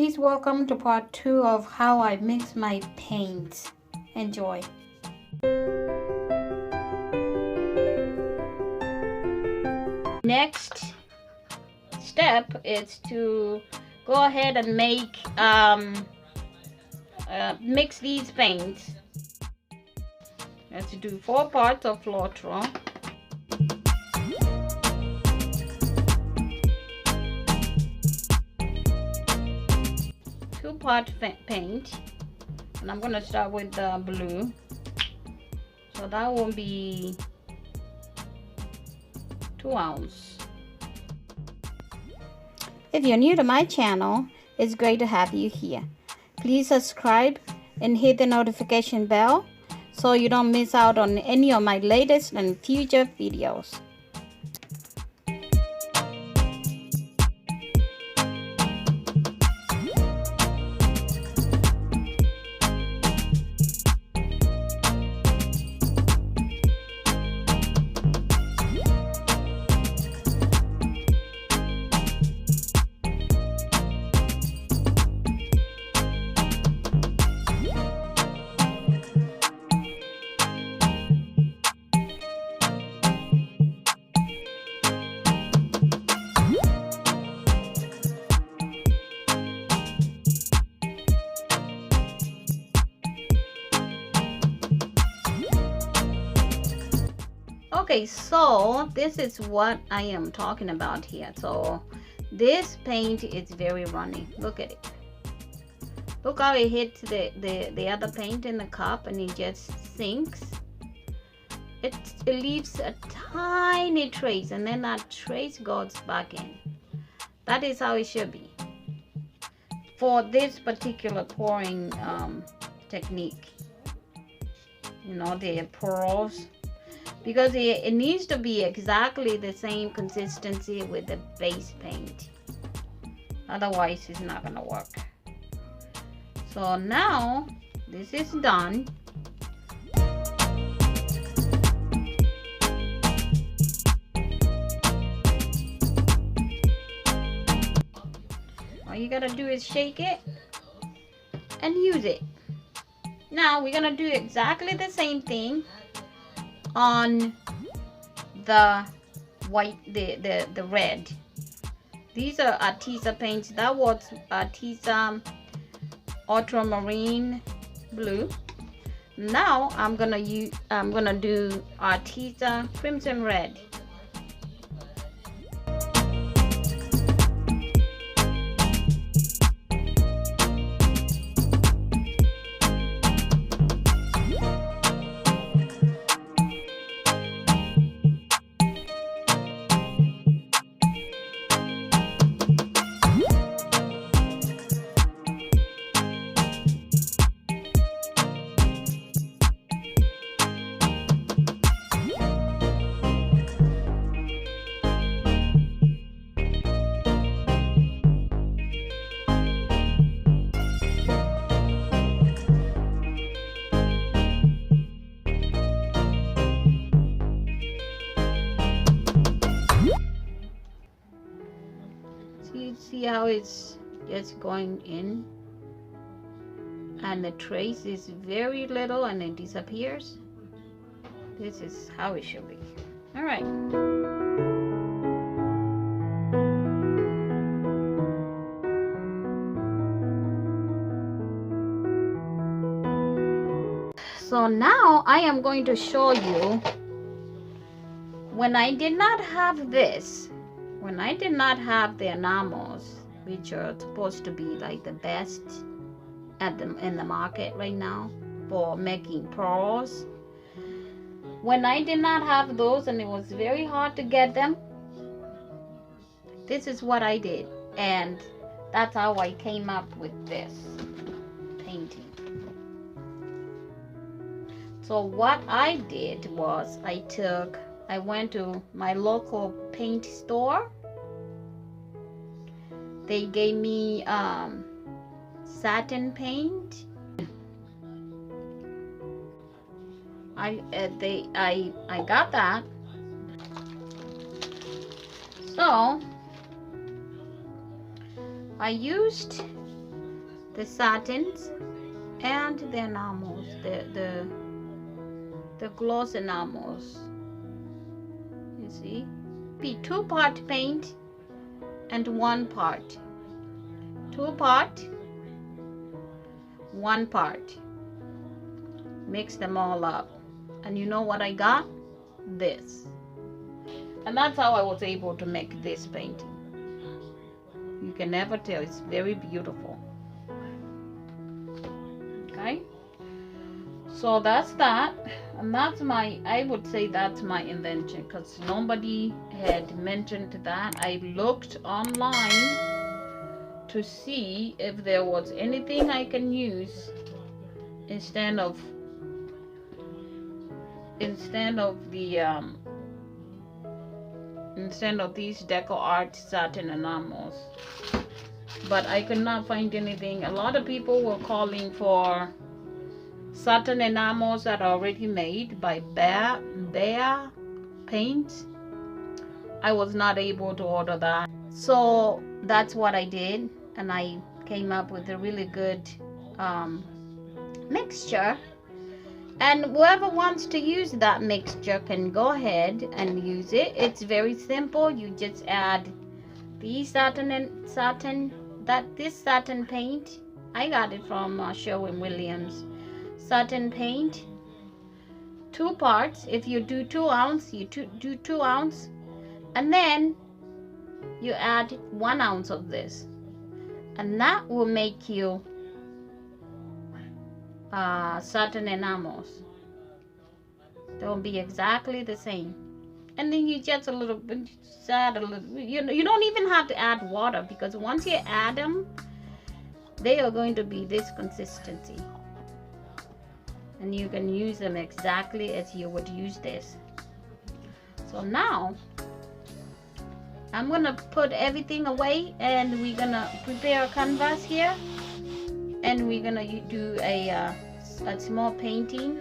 Please welcome to part 2 of how I mix my paints. Enjoy. Next step is to go ahead and make mix these paints. Let's do 4 parts of Ultra. 2-part paint, and I'm gonna start with the blue. So that will be 2 ounces. If you're new to my channel, it's great to have you here. Please subscribe and hit the notification bell so you don't miss out on any of my latest and future videos. Okay, so this is what I am talking about here. So this paint is very runny. Look at it. Look how it hits the other paint in the cup and it just sinks. It leaves a tiny trace and then that trace goes back in. That is how it should be for this particular pouring technique. You know, the pearls. Because it needs to be exactly the same consistency with the base paint. Otherwise, it's not gonna work. So now this is done. All you gotta do is shake it and use it. Now we're gonna do exactly the same thing on the white, the red. These are Arteza paints. That was Arteza UltraMarine blue. Now I'm gonna do Arteza Crimson Red. See how it's just going in and the trace is very little and it disappears. This is how it should be. All right. So now I am going to show you when I did not have this. When I did not have the enamels, which are supposed to be like the best in the market right now for making pearls. When I did not have those and it was very hard to get them, this is what I did. And that's how I came up with this painting. So what I did was I went to my local paint store. They gave me satin paint. I got that. So I used the satins and the enamels, the gloss enamels. You see, be 2-part paint and 1 part. 2 part, 1 part. Mix them all up, and you know what I got? This. And that's how I was able to make this painting. You can never tell. It's very beautiful. Okay, so that's that, and that's my, I would say that's my invention, because nobody had mentioned that. I looked online to see if there was anything I can use instead of these deco art satin enamels, but I could not find anything. A lot of people were calling for satin enamels that are already made by Bear Paint. I was not able to order that, so that's what I did, and I came up with a really good mixture. And whoever wants to use that mixture can go ahead and use it. It's very simple. You just add these this satin paint. I got it from Sherwin-Williams. Satin paint, 2 parts. If you do 2 ounce, you do 2 ounce, and then you add 1 ounce of this, and that will make you satin enamels. They'll be exactly the same. And then you just add a little, you don't even have to add water, because once you add them, they are going to be this consistency, and you can use them exactly as you would use this. So now I'm gonna put everything away, and we're gonna prepare a canvas here, and we're gonna do a small painting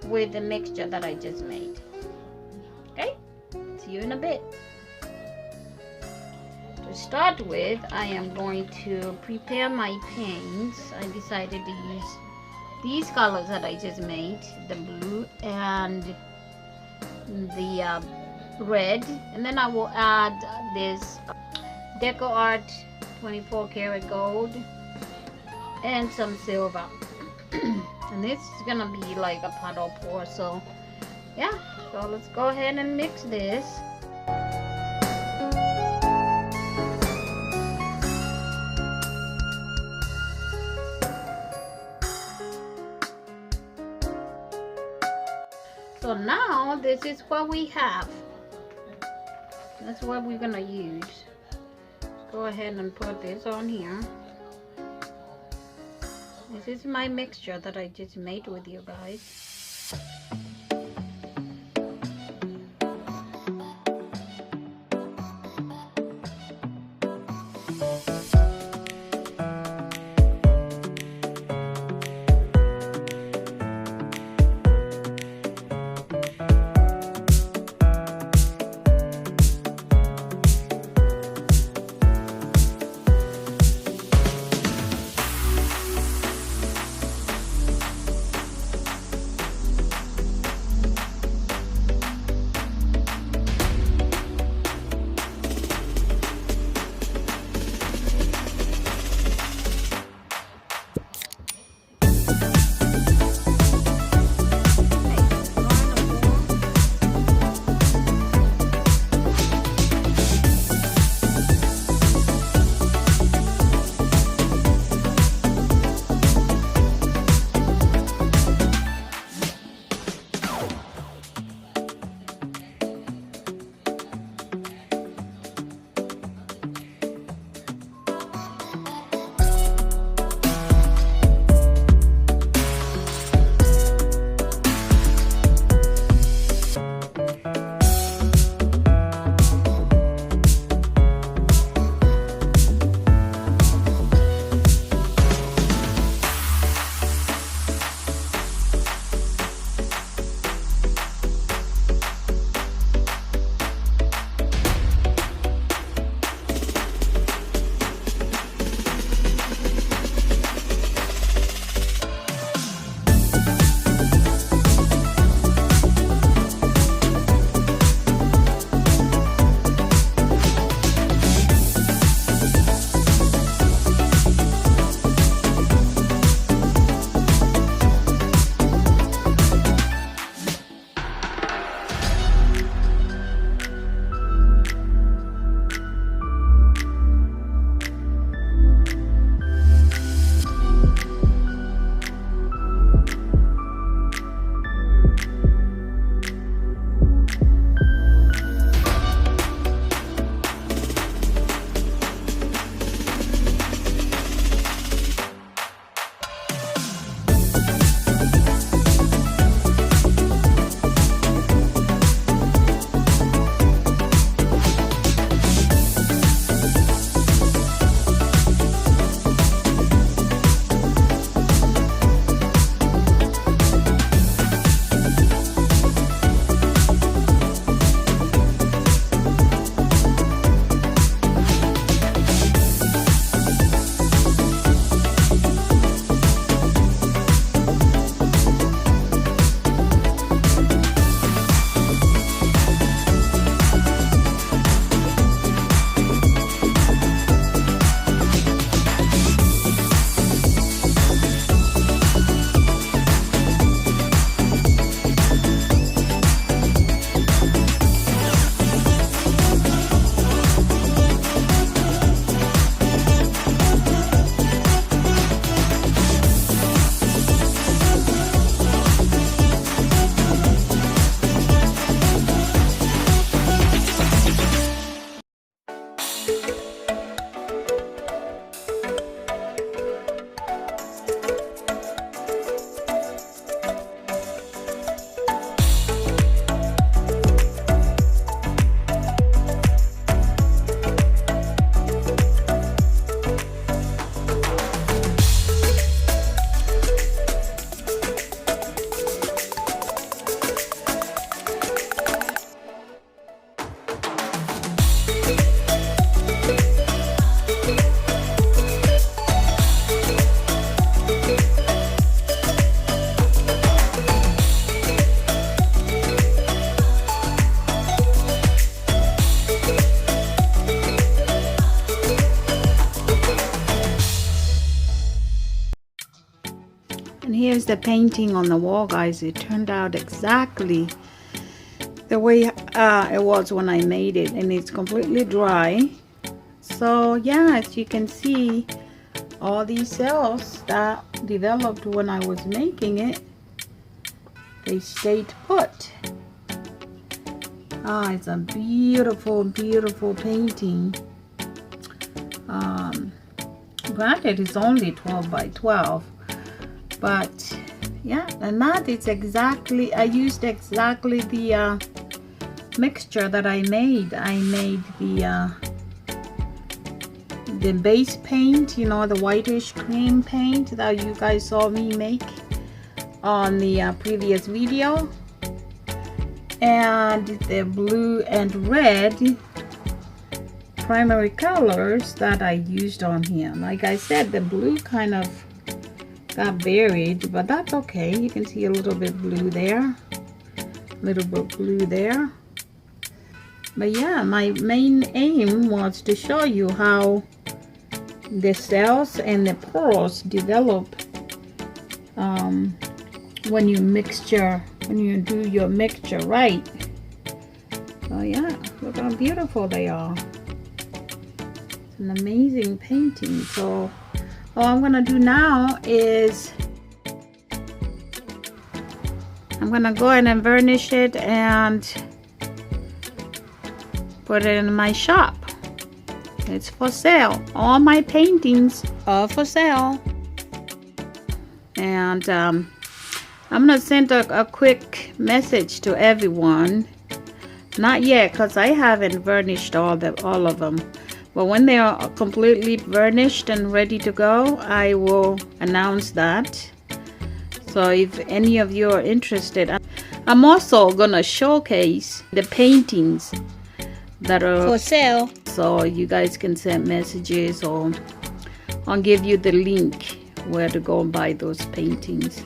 with the mixture that I just made. Okay, see you in a bit. To start with, I am going to prepare my paints. I decided to use these colors that I just made, the blue and the red, and then I will add this Deco Art 24 karat gold and some silver. And this is gonna be like a puddle pour, so yeah, so let's go ahead and mix this. So now this is what we have. That's what we're gonna use. Go ahead and put this on here. This is my mixture that I just made with you guys. And here's the painting on the wall, guys. It turned out exactly the way it was when I made it, and it's completely dry. So yeah, as you can see, all these cells that developed when I was making it, they stayed put. It's a beautiful, beautiful painting. Granted, it's only 12 by 12, but yeah, and that is exactly, I used exactly the mixture that I made. I made the base paint, you know, the whitish cream paint that you guys saw me make on the previous video, and the blue and red primary colors that I used on here. Like I said, the blue kind of got buried, but that's okay. You can see a little bit blue there, a little bit blue there. But yeah, my main aim was to show you how the cells and the pores develop when you do your mixture right. So yeah, look how beautiful they are. It's an amazing painting. So all I'm gonna do now is I'm gonna go ahead and varnish it and put it in my shop. It's for sale. All my paintings are for sale. And I'm gonna send a quick message to everyone. Not yet, because I haven't varnished all of them. But when they are completely varnished and ready to go, I will announce that. So if any of you are interested, I'm also gonna showcase the paintings that are for sale, so you guys can send messages, or I'll give you the link where to go and buy those paintings.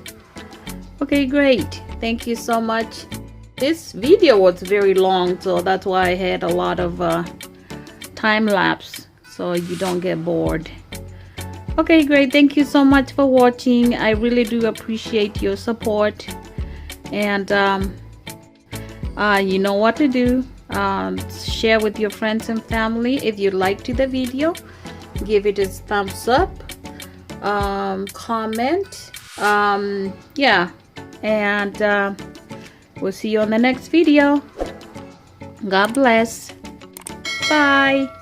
Okay, great. Thank you so much. This video was very long, so that's why I had a lot of time lapse, so you don't get bored. Okay, great. Thank you so much for watching. I really do appreciate your support, and you know what to do. Share with your friends and family. If you liked the video, give it a thumbs up, comment, yeah, and we'll see you on the next video. God bless. Bye.